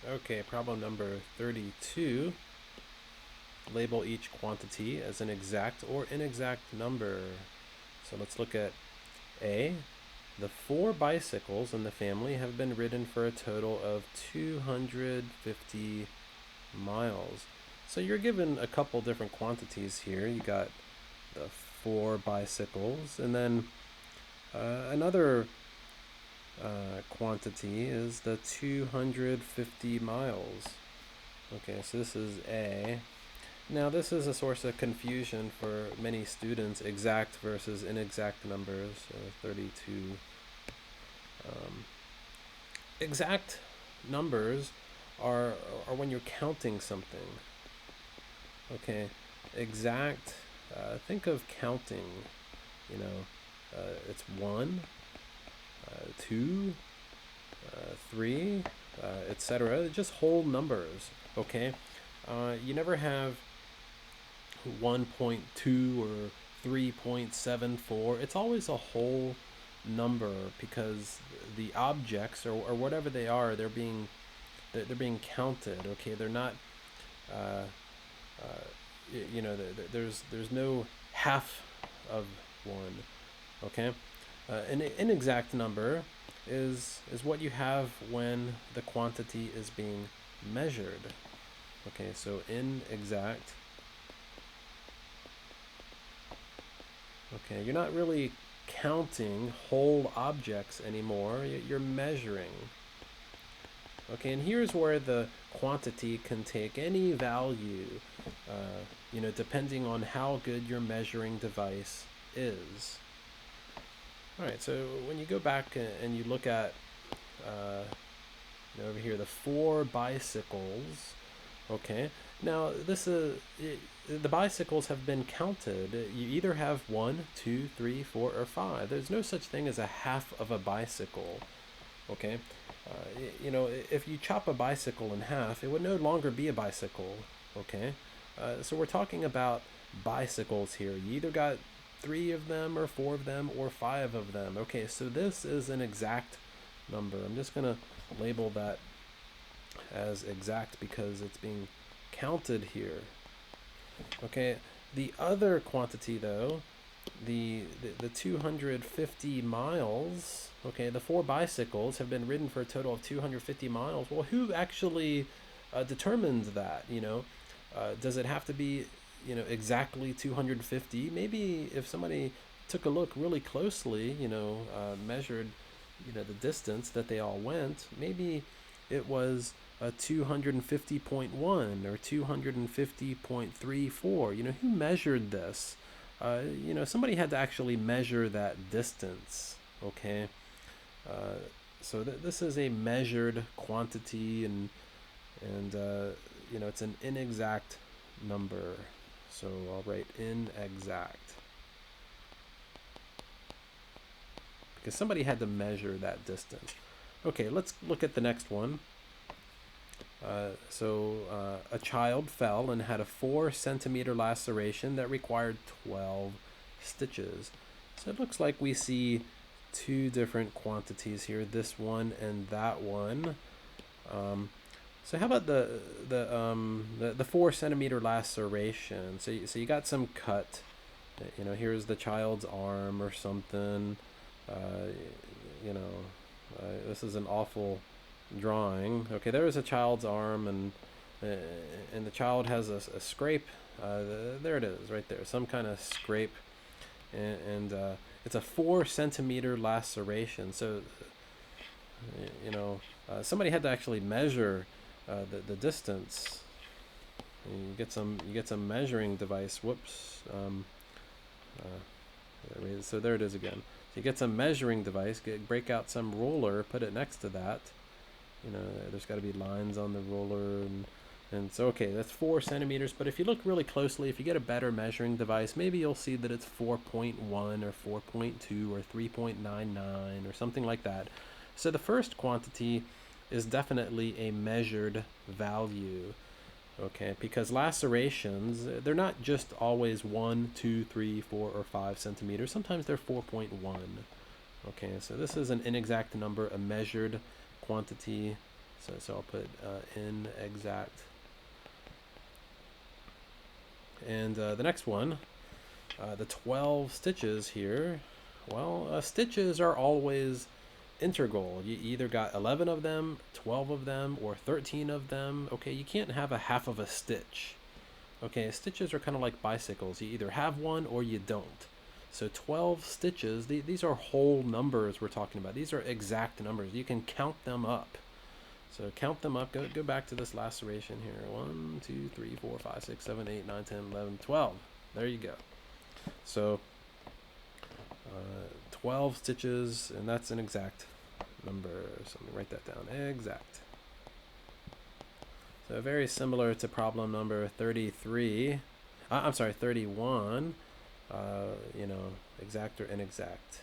Okay, problem number 32. Label each quantity as an exact or inexact number. So let's look at A. The 4 bicycles in the family have been ridden for a total of 250 miles. So you're given a couple different quantities here. You got the 4 bicycles, and then another quantity is the 250 miles. Okay, so this is A. Now, this is a source of confusion for many students, exact versus inexact numbers, 32. Um, exact numbers are, are when you're counting something. Okay, exact, think of counting, you know, it's 1, 2, 3, etc. Just whole numbers, okay? You never have 1.2 or 3.74. It's always a whole number because the objects or whatever they are, they're being counted. Okay, they're not. Uh, there's no half of one. Okay, an inexact number is what you have when the quantity is being measured. Okay, so inexact. Okay, you're not really counting whole objects anymore. You're measuring. Okay, and here's where the quantity can take any value, depending on how good your measuring device is. All right, so when you go back and you look at over here, the 4 bicycles. Okay, now the bicycles have been counted. You either have 1, 2, 3, 4, or 5. There's no such thing as a half of a bicycle. Okay, if you chop a bicycle in half, it would no longer be a bicycle. Okay, so we're talking about bicycles here. You either got 3 of them, or 4 of them, or 5 of them. Okay, so this is an exact number. I'm just gonna label that as exact because it's being counted here. Okay, the other quantity though, the 250 miles. Okay, the 4 bicycles have been ridden for a total of 250 miles. Well, who actually determines that? Does it have to be exactly 250? Maybe if somebody took a look really closely, measured the distance that they all went, maybe it was a 250.1 or 250.34. Who measured this? Somebody had to actually measure that distance. Okay, so this is a measured quantity, and it's an inexact number. So I'll write inexact because somebody had to measure that distance. Okay, let's look at the next one. A child fell and had a 4 centimeter laceration that required 12 stitches. So it looks like we see 2 different quantities here, this one and that one. So how about the 4 centimeter laceration? So you got some cut. Here's the child's arm or something. Uh, you know, this is an awful drawing. Okay, there is a child's arm, and the child has a scrape. There it is, right there. Some kind of scrape, and it's a 4 centimeter laceration. So, somebody had to actually measure the distance. And you get some measuring device. Whoops. So there it is again. So you get some measuring device. Break out some ruler. Put it next to that. There's got to be lines on the ruler, and so okay, that's 4 centimeters. But if you look really closely, if you get a better measuring device, maybe you'll see that it's 4.1 or 4.2 or 3.99 or something like that. So the first quantity is definitely a measured value. Okay, because lacerations, they're not just always 1, 2, 3, 4, or 5 centimeters. Sometimes they're 4.1. Okay, so this is an inexact number, a measured quantity. So I'll put inexact. And the next one, the 12 stitches here. Well, stitches are always integral. You either got 11 of them, 12 of them, or 13 of them. Okay, you can't have a half of a stitch. Okay, stitches are kind of like bicycles. You either have one or you don't. So 12 stitches, these are whole numbers we're talking about. These are exact numbers. You can count them up. So count them up. Go back to this laceration here. 1, 2, 3, 4, 5, 6, 7, 8, 9, 10, 11, 12. There you go. So 12 stitches, and that's an exact number. So let me write that down. Exact. So very similar to problem number 33. I'm sorry, 31. You know, exact or inexact.